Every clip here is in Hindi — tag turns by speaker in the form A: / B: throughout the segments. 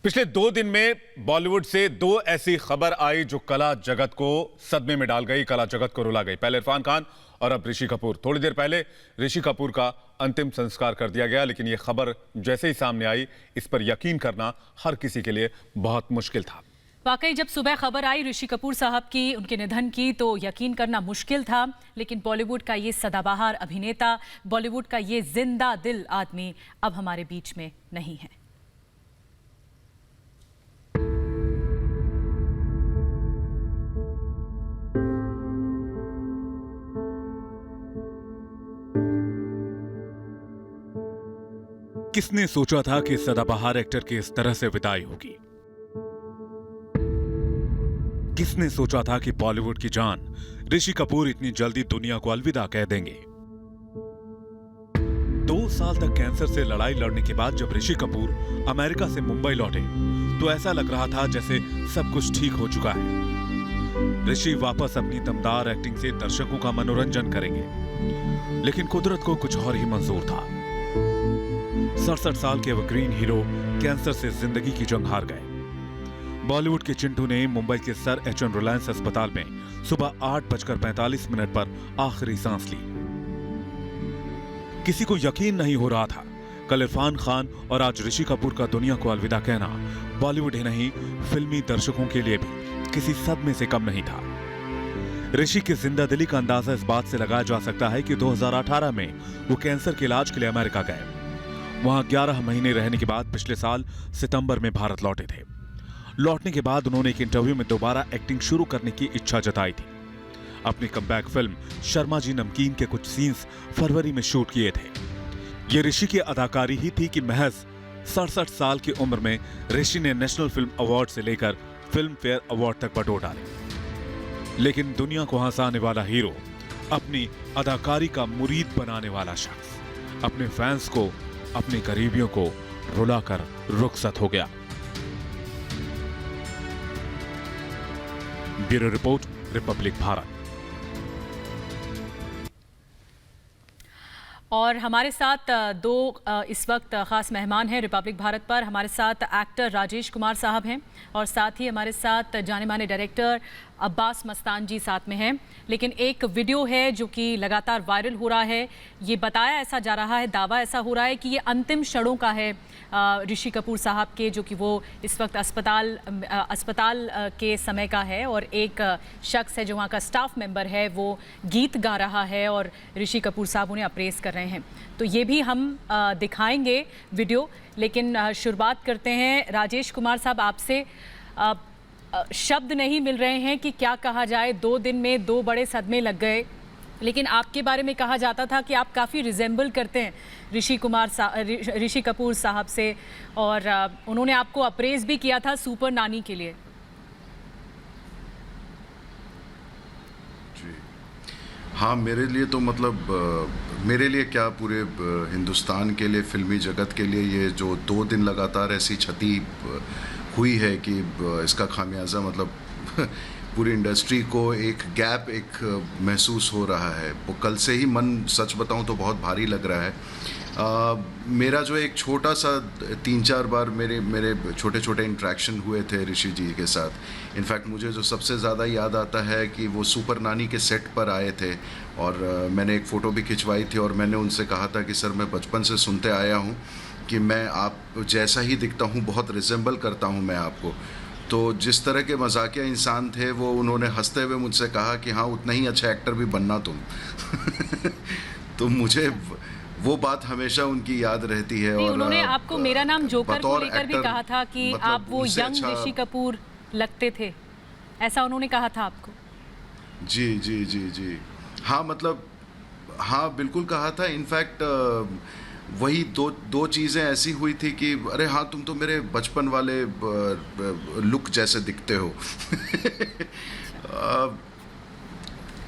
A: पिछले 2 दिन में बॉलीवुड से 2 ऐसी खबर आई जो कला जगत को सदमे में डाल गई, कला जगत को रुला गई। पहले इरफान खान और अब ऋषि कपूर। थोड़ी देर पहले ऋषि कपूर का अंतिम संस्कार कर दिया गया, लेकिन यह खबर जैसे ही सामने आई, इस पर यकीन करना हर किसी के लिए बहुत मुश्किल था।
B: वाकई जब सुबह खबर आई ऋषि कपूर साहब की, उनके निधन की, तो यकीन करना मुश्किल था। लेकिन बॉलीवुड का ये सदाबहार अभिनेता, बॉलीवुड का ये जिंदा दिल आदमी अब हमारे बीच में नहीं है।
A: किसने सोचा था कि सदाबहार एक्टर की इस तरह से विदाई होगी? किसने सोचा था कि बॉलीवुड की जान ऋषि कपूर इतनी जल्दी दुनिया को अलविदा कह देंगे? 2 साल तक कैंसर से लड़ाई लड़ने के बाद जब ऋषि कपूर अमेरिका से मुंबई लौटे तो ऐसा लग रहा था जैसे सब कुछ ठीक हो चुका है। ऋषि वापस अपनी दमदार एक्टिंग से दर्शकों का मनोरंजन करेंगे, लेकिन कुदरत को कुछ और ही मंजूर था। 67 साल के एवरग्रीन हीरो कैंसर से जिंदगी की जंग हार गए। बॉलीवुड के चिंटू ने मुंबई के सर एचएन रिलायंस अस्पताल में सुबह 8:45 पर आखिरी सांस ली। किसी को यकीन नहीं हो रहा था। कल इरफान खान और आज ऋषि कपूर का दुनिया को अलविदा कहना बॉलीवुड ही नहीं, फिल्मी दर्शकों के लिए भी किसी सदमे से कम नहीं था। ऋषि की जिंदा दिली का अंदाजा इस बात से लगाया जा सकता है कि 2018 में वो कैंसर के इलाज के लिए अमेरिका गए। वहां 11 महीने रहने के बाद पिछले साल सितंबर में भारत लौटे थे। लौटने के बाद उन्होंने एक इंटरव्यू में दोबारा एक्टिंग शुरू करने की इच्छा जताई थी। अपनी कमबैक फिल्म शर्मा जी नमकीन के कुछ सीन्स फरवरी में शूट किए थे। ये ऋषि की अदाकारी ही थी कि महज 67 साल की उम्र में ऋषि ने नेशनल फिल्म अवार्ड से लेकर फिल्म फेयर अवार्ड तक बटोर डाले। लेकिन दुनिया को हंसाने वाला हीरो, अपनी अदाकारी का मुरीद बनाने वाला शख्स, अपने फैंस को, अपने करीबियों को रुलाकर रुखसत हो गया। Bureau report, Republic Bharat.
B: और हमारे साथ दो इस वक्त खास मेहमान हैं रिपब्लिक भारत पर। हमारे साथ एक्टर राजेश कुमार साहब हैं और साथ ही हमारे साथ जाने माने डायरेक्टर अब्बास मस्तान जी साथ में हैं। लेकिन एक वीडियो है जो कि लगातार वायरल हो रहा है। ये बताया ऐसा जा रहा है, दावा ऐसा हो रहा है कि ये अंतिम क्षणों का है ऋषि कपूर साहब के, जो कि वो इस वक्त अस्पताल के समय का है। और एक शख्स है जो वहाँ का स्टाफ मेंबर है, वो गीत गा रहा है और ऋषि कपूर साहब उन्हें अप्रेस कर रहे हैं। तो ये भी हम दिखाएंगे वीडियो, लेकिन शुरुआत करते हैं राजेश कुमार साहब आपसे। शब्द नहीं मिल रहे हैं कि क्या कहा जाए। 2 दिन में 2 बड़े सदमे लग गए, लेकिन आपके बारे में कहा जाता था कि आप काफ़ी रिजेंबल करते हैं ऋषि कपूर साहब से, और उन्होंने आपको अप्रेज भी किया था सुपर नानी के लिए।
C: जी हाँ, मेरे लिए तो मतलब मेरे लिए क्या, पूरे हिंदुस्तान के लिए, फिल्मी जगत के लिए ये जो 2 दिन लगातार ऐसी क्षति हुई है कि इसका खामियाजा मतलब पूरी इंडस्ट्री को एक गैप महसूस हो रहा है। वो कल से ही मन, सच बताऊं तो बहुत भारी लग रहा है। मेरा जो एक छोटा सा 3-4 बार मेरे छोटे छोटे इंटरेक्शन हुए थे ऋषि जी के साथ। इनफैक्ट मुझे जो सबसे ज़्यादा याद आता है कि वो सुपर नानी के सेट पर आए थे और मैंने एक फ़ोटो भी खिंचवाई थी और मैंने उनसे कहा था कि सर, मैं बचपन से सुनते आया हूँ कि मैं आप जैसा ही दिखता हूँ, बहुत रिजेंबल करता हूँ मैं आपको। तो जिस तरह के मजाकिया इंसान थे वो, उन्होंने हंसते हुए मुझसे कहा कि हाँ, उतना ही अच्छा एक्टर भी बनना तुम। तो मुझे वो बात हमेशा उनकी याद रहती है। और
B: उन्होंने आपको मेरा नाम जोकर को लेकर भी कहा था कि मतलब आप वो यंग ऋषि कपूर लगते थे, ऐसा उन्होंने कहा था आपको?
C: जी जी जी जी हाँ, मतलब हाँ, बिल्कुल कहा था। इनफैक्ट वही दो चीज़ें ऐसी हुई थी कि अरे हाँ, तुम तो मेरे बचपन वाले लुक जैसे दिखते हो।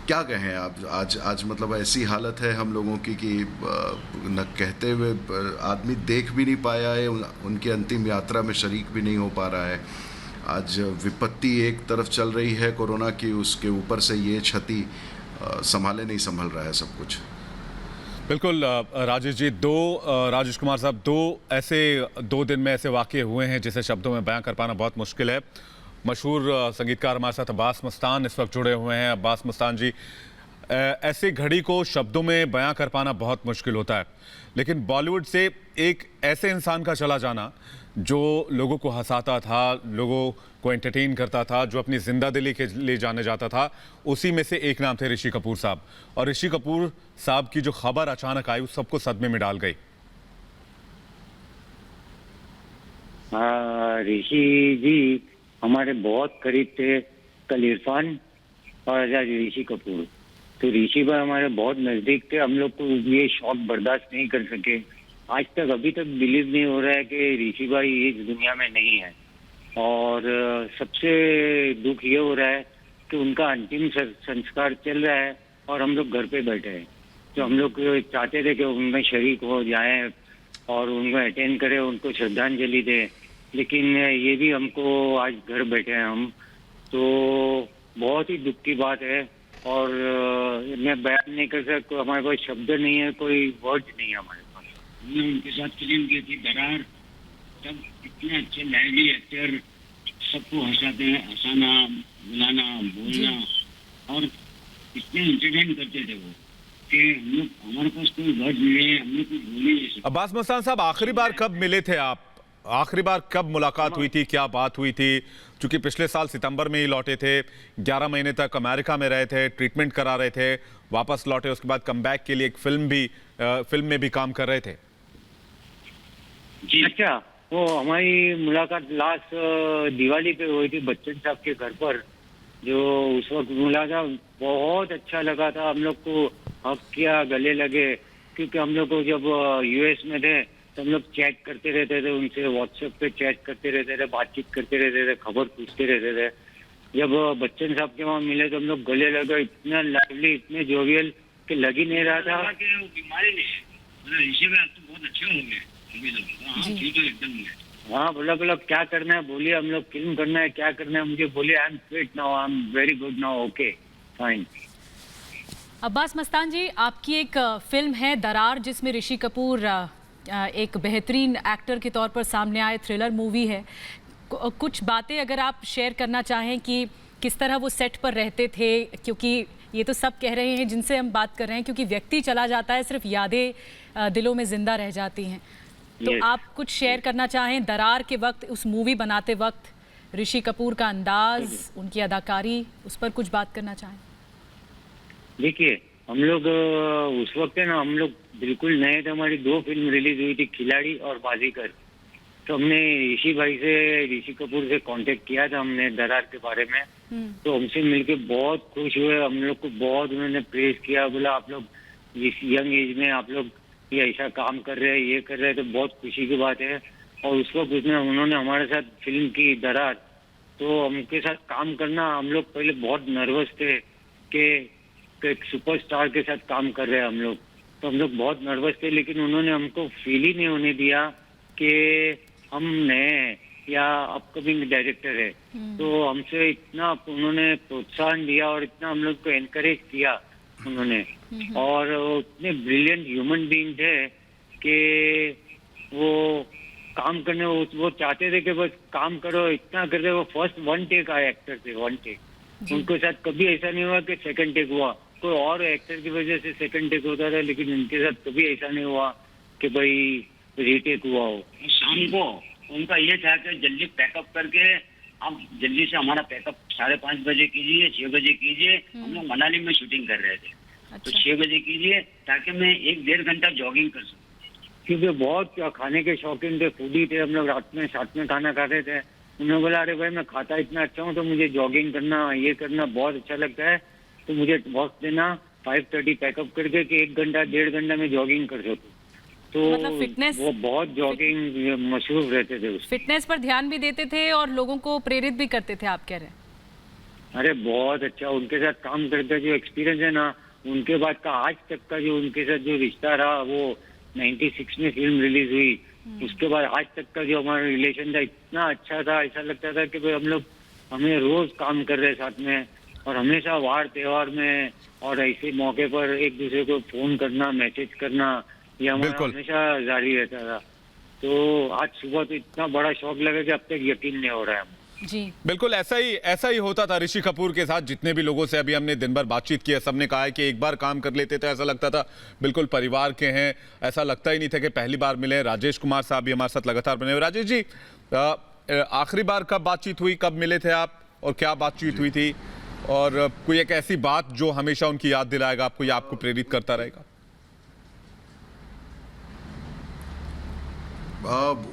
C: क्या कहें आप, आज मतलब ऐसी हालत है हम लोगों की कि न कहते हुए आदमी देख भी नहीं पाया है, उनकी अंतिम यात्रा में शरीक भी नहीं हो पा रहा है। आज विपत्ति एक तरफ चल रही है कोरोना की, उसके ऊपर से ये क्षति संभाले नहीं संभल रहा है सब कुछ।
A: बिल्कुल राजेश जी, राजेश कुमार साहब, दो दिन में ऐसे वाक़ये हुए हैं जिसे शब्दों में बयां कर पाना बहुत मुश्किल है। मशहूर संगीतकार हमारे साथ अब्बास मस्तान इस वक्त जुड़े हुए हैं। अब्बास मस्तान जी, ऐसी घड़ी को शब्दों में बयां कर पाना बहुत मुश्किल होता है, लेकिन बॉलीवुड से एक ऐसे इंसान का चला जाना जो लोगों को हंसाता था, लोगों को एंटरटेन करता था, जो अपनी जिंदा दिली के लिए जाने जाता था, उसी में से एक नाम थे ऋषि कपूर साहब। और ऋषि कपूर साहब की जो खबर अचानक आई, उस सबको सदमे में डाल गई।
D: ऋषि जी हमारे बहुत करीब थे। कल इरफान और आज ऋषि कपूर, तो ऋषि भाई हमारे बहुत नजदीक थे। हम लोग को ये शौक बर्दाश्त नहीं कर सके। आज तक अभी तक बिलीव नहीं हो रहा है कि ऋषि भाई इस दुनिया में नहीं है। और सबसे दुख ये हो रहा है कि उनका अंतिम संस्कार चल रहा है और हम लोग घर पे बैठे हैं। तो हम लोग चाहते थे कि उनमें शरीक हो जाएं और उनको अटेंड करें, उनको श्रद्धांजलि दें, लेकिन ये भी हमको आज घर बैठे हैं हम, तो बहुत ही दुख की बात है। और मैं बयान नहीं कर सकता, हमारे पास शब्द नहीं है, कोई वर्ड नहीं है हमारे पास।
E: हमने उनके साथ फिल्म की थी दरार, तब इतने अच्छे लाइवली एक्टर, सबको हंसाते हैं, हंसाना, बुलाना, बोलना, और इतने एंटरटेन करते थे वो कि हम लोग, हमारे पास कोई वर्ड नहीं है, हम लोग कुछ बोल ही नहीं सकते।
A: अब्बास मस्तान साहब, आखिरी बार कब मिले थे आप? आखिरी बार कब मुलाकात हुई थी, क्या बात हुई थी? क्योंकि पिछले साल सितंबर में ही लौटे थे, 11 महीने तक अमेरिका में रहे थे, ट्रीटमेंट करा रहे थे, वापस लौटे, उसके बाद कमबैक के लिए एक फिल्म में भी काम कर रहे थे।
D: जी अच्छा, वो हमारी मुलाकात लास्ट दिवाली पे हुई थी बच्चन साहब के घर पर। जो उस वक्त मुलाकात बहुत अच्छा लगा था, हम लोग को हक किया, गले लगे, क्योंकि हम लोग को जब यूएस में थे तो हम लोग चैट करते रहते थे, उनसे व्हाट्सएप पे चैट करते रहते थे, बातचीत करते रहते थे, खबर पूछते रहते थे। जब बच्चन साहब के वहाँ मिले तो हम लोग गले लगे, इतना लाइवली, इतने जोवियल कि लग ही नहीं रहा था।
E: वो बीमारी नहीं है, ऋषि भाई तो बहुत अच्छे हो गए अभी तक। हाँ ठीक है, एकदम।
D: हाँ बोला क्या करना है बोलिए, हम लोग फिल्म करना है, क्या करना है मुझे बोलिए। I am fit now, I am very good now, okay fine.
B: Abbas Mastan ji, आपकी एक फिल्म है दरार, जिसमें ऋषि कपूर एक बेहतरीन एक्टर के तौर पर सामने आए, थ्रिलर मूवी है। कुछ बातें अगर आप शेयर करना चाहें कि किस तरह वो सेट पर रहते थे, क्योंकि ये तो सब कह रहे हैं जिनसे हम बात कर रहे हैं, क्योंकि व्यक्ति चला जाता है, सिर्फ यादें दिलों में जिंदा रह जाती हैं। तो आप कुछ शेयर करना चाहें दरार के वक्त, उस मूवी बनाते वक्त ऋषि कपूर का अंदाज, उनकी अदाकारी, उस पर कुछ बात करना चाहें?
D: देखिए, हम लोग उस वक्त है ना, हम लोग बिल्कुल नए थे। हमारी 2 फिल्म रिलीज हुई थी, खिलाड़ी और बाजीगर। तो हमने ऋषि भाई से, ऋषि कपूर से कांटेक्ट किया था हमने दरार के बारे में। तो हमसे मिलके बहुत खुश हुए, हम लोग को बहुत उन्होंने प्रेज किया, बोला आप लोग इस यंग एज में आप लोग ये ऐसा काम कर रहे हैं, ये कर रहे हैं, तो बहुत खुशी की बात है। और उस वक्त उन्होंने हमारे साथ फिल्म की दरार, तो उनके साथ काम करना, हम लोग पहले बहुत नर्वस थे कि एक सुपरस्टार के साथ काम कर रहे हैं हम लोग, तो हम लोग बहुत नर्वस थे। लेकिन उन्होंने हमको फील ही नहीं होने दिया कि हम नए हैं या अपकमिंग डायरेक्टर है। तो हमसे इतना उन्होंने प्रोत्साहन दिया और इतना हम लोग को एनकरेज किया उन्होंने। और इतने ब्रिलियंट ह्यूमन बीइंग थे कि वो काम करने, वो चाहते थे कि बस काम करो, इतना करते। वो फर्स्ट 1 टेक आए एक्टर थे, 1 टेक। उनके साथ कभी ऐसा नहीं हुआ कि सेकंड टेक हुआ। कोई और एक्टर की वजह से सेकंड टेक होता था, लेकिन उनके साथ कभी ऐसा नहीं हुआ कि भाई रीटेक हुआ हो।
E: शाम को उनका ये था कि जल्दी पैकअप करके आप जल्दी से हमारा पैकअप 5:30 बजे कीजिए, 6 बजे कीजिए। हम लोग मनाली में शूटिंग कर रहे थे। तो 6 बजे कीजिए ताकि मैं 1-1.5 घंटा जॉगिंग कर सकूं,
D: क्योंकि बहुत खाने के शौकीन थे, फूडी थे। हम लोग रात में साथ में खाना खाते थे। उन्होंने बोला अरे भाई मैं खाता इतना अच्छा हूँ, तो मुझे जॉगिंग करना, ये करना बहुत अच्छा लगता है, तो मुझे वक्त देना 5:30 पैकअप करके कि 1 घंटा 1.5 घंटा में जॉगिंग कर सकूं। तो
B: मतलब फिटनेस,
D: वो बहुत जॉगिंग मशहूर रहते थे।
B: फिटनेस पर ध्यान भी देते थे और लोगों को प्रेरित भी करते थे, आप कह रहे हैं?
D: अरे बहुत अच्छा, उनके साथ काम करके जो एक्सपीरियंस है ना, उनके बाद का आज तक का जो उनके साथ जो रिश्ता रहा, वो 96 में फिल्म रिलीज हुई, उसके बाद आज तक का जो हमारा रिलेशन था, इतना अच्छा था। ऐसा लगता था कि भाई हम लोग, हमें रोज काम कर रहे हैं साथ में। और हमेशा वार त्योहार में और ऐसे मौके पर एक दूसरे को फोन करना, मैसेज करना, ये हमारा
A: बिल्कुल।
D: हमेशा जारी रहता था। तो आज सुबह तो इतना बड़ा शौक लगा कि अब तक यकीन नहीं हो रहा है।
B: जी
A: बिल्कुल ऐसा ही होता था ऋषि कपूर के साथ। जितने भी लोगों से अभी हमने दिन भर बातचीत की है, सबने कहा है कि एक बार काम कर लेते थे ऐसा लगता था बिल्कुल परिवार के हैं, ऐसा लगता ही नहीं था कि पहली बार मिले। राजेश कुमार साहब भी हमारे साथ लगातार बने हुए। राजेश जी, आखिरी बार कब बातचीत हुई, कब मिले थे आप और क्या बातचीत हुई थी, और कोई एक ऐसी बात जो हमेशा उनकी याद दिलाएगा आपको या आपको प्रेरित करता रहेगा?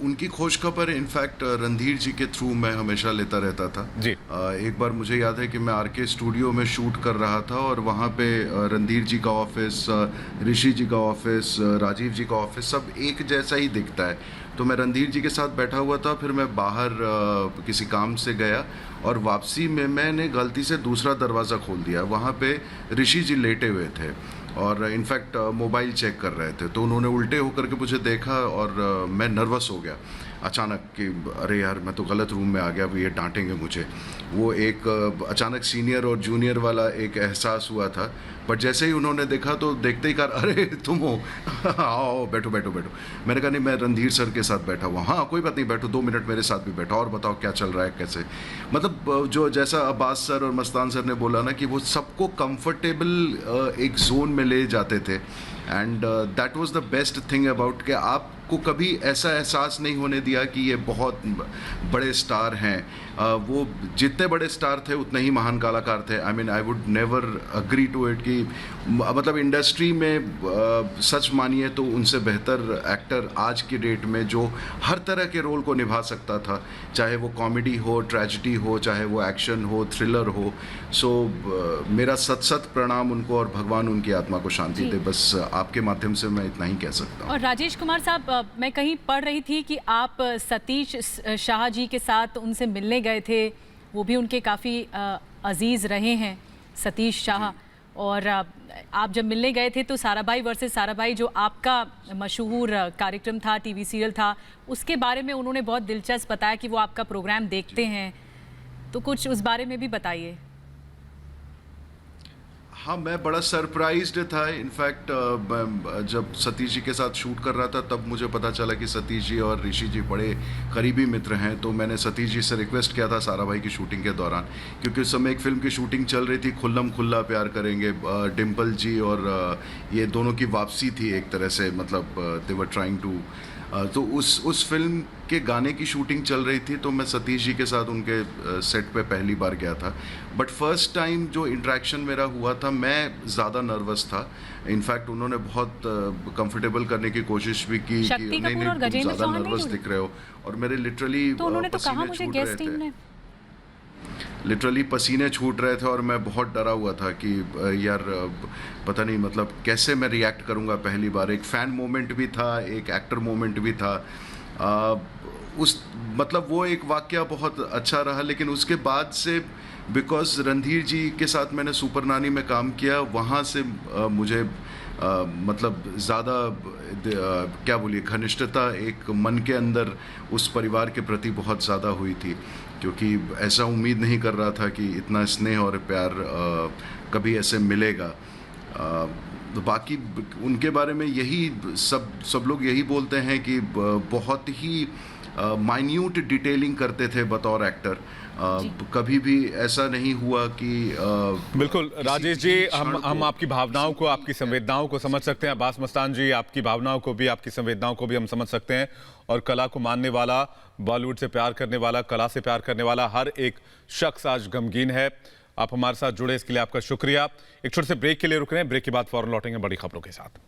C: उनकी खोज खबर इनफैक्ट रणधीर जी के थ्रू मैं हमेशा लेता रहता था
A: जी।
C: एक बार मुझे याद है कि मैं आरके स्टूडियो में शूट कर रहा था और वहाँ पे रणधीर जी का ऑफिस, ऋषि जी का ऑफिस, राजीव जी का ऑफिस सब एक जैसा ही दिखता है। तो मैं रणधीर जी के साथ बैठा हुआ था, फिर मैं बाहर किसी काम से गया और वापसी में मैंने गलती से दूसरा दरवाज़ा खोल दिया। वहाँ पे ऋषि जी लेटे हुए थे और इनफैक्ट मोबाइल चेक कर रहे थे। तो उन्होंने उल्टे होकर के मुझे देखा और मैं नर्वस हो गया अचानक कि अरे यार मैं तो गलत रूम में आ गया, अब ये डांटेंगे मुझे। वो एक अचानक सीनियर और जूनियर वाला एक एहसास हुआ था। बट जैसे ही उन्होंने देखा तो देखते ही कहा अरे तुम हो, आओ बैठो बैठो बैठो। मैंने कहा नहीं, मैं रणधीर सर के साथ बैठा हुआ। हाँ कोई बात नहीं, बैठो, 2 मिनट मेरे साथ भी बैठो और बताओ क्या चल रहा है, कैसे। मतलब जो जैसा अब्बास सर और मस्तान सर ने बोला ना कि वो सबको कंफर्टेबल एक जोन में ले जाते थे। And that was the best thing about कि आपको कभी ऐसा एहसास नहीं होने दिया कि ये बहुत बड़े स्टार हैं। वो जितने बड़े स्टार थे उतने ही महान कलाकार थे। I mean I would never agree to it कि मतलब इंडस्ट्री में सच मानिए तो उनसे बेहतर एक्टर आज की डेट में जो हर तरह के रोल को निभा सकता था, चाहे वो कॉमेडी हो, ट्रेजेडी हो, चाहे वो एक्शन हो, थ्रिलर हो। सो मेरा सत प्रणाम उनको और भगवान उनकी आत्मा को शांति दे। बस आपके माध्यम से मैं इतना ही कह सकता हूँ।
B: और राजेश कुमार साहब, मैं कहीं पढ़ रही थी कि आप सतीश शाह जी के साथ उनसे मिलने गए थे, वो भी उनके काफ़ी अजीज़ रहे हैं सतीश शाह। और आप जब मिलने गए थे तो साराभाई वर्सेस साराभाई जो आपका मशहूर कार्यक्रम था, टीवी सीरियल था, उसके बारे में उन्होंने बहुत दिलचस्प बताया कि वो आपका प्रोग्राम देखते हैं। तो कुछ उस बारे में भी बताइए।
C: हाँ, मैं बड़ा सरप्राइज्ड था। इनफैक्ट जब सतीश जी के साथ शूट कर रहा था तब मुझे पता चला कि सतीश जी और ऋषि जी बड़े करीबी मित्र हैं। तो मैंने सतीश जी से रिक्वेस्ट किया था साराभाई की शूटिंग के दौरान, क्योंकि उस समय एक फ़िल्म की शूटिंग चल रही थी, खुल्लम खुल्ला प्यार करेंगे। डिम्पल जी और ये दोनों की वापसी थी एक तरह से, मतलब दे वर ट्राइंग टू। तो उस फिल्म के गाने की शूटिंग चल रही थी। तो मैं सतीश जी के साथ उनके सेट पे पहली बार गया था। बट फर्स्ट टाइम जो इंटरेक्शन मेरा हुआ था, मैं ज़्यादा नर्वस था। इनफैक्ट उन्होंने बहुत कंफर्टेबल करने की कोशिश भी की कि नहीं नहीं तुम ज़्यादा नर्वस दिख रहे हो। और मेरे लिटरली
B: तो उन्होंने तो कहा मुझे
C: छूट
B: गेस्ट
C: रहे
B: टीम
C: थे,
B: ने।
C: लिटरली पसीने छूट रहे थे और मैं बहुत डरा हुआ था कि यार पता नहीं मतलब कैसे मैं रिएक्ट करूंगा पहली बार। एक फ़ैन मोमेंट भी था, एक एक्टर मोमेंट भी था। उस मतलब वो एक वाकया बहुत अच्छा रहा। लेकिन उसके बाद से बिकॉज रणधीर जी के साथ मैंने सुपर नानी में काम किया, वहाँ से मुझे मतलब ज़्यादा क्या बोलिए घनिष्ठता एक मन के अंदर उस परिवार के प्रति बहुत ज़्यादा हुई थी, क्योंकि ऐसा उम्मीद नहीं कर रहा था कि इतना स्नेह और प्यार कभी ऐसे मिलेगा। तो बाकी उनके बारे में यही सब लोग यही बोलते हैं कि बहुत ही माइन्यूट डिटेलिंग करते थे बतौर एक्टर। कभी भी ऐसा नहीं हुआ कि
A: बिल्कुल राजेश जी, हम आपकी भावनाओं को, आपकी संवेदनाओं को समझ सकते हैं। अब्बास मस्तान जी, आपकी भावनाओं को भी, आपकी संवेदनाओं को भी हम समझ सकते हैं। और कला को मानने वाला, बॉलीवुड से प्यार करने वाला, कला से प्यार करने वाला हर एक शख्स आज गमगीन है। आप हमारे साथ जुड़े इसके लिए आपका शुक्रिया। एक छोटे से ब्रेक के लिए रुक रहे हैं, ब्रेक के बाद फौरन लौटेंगे बड़ी खबरों के साथ।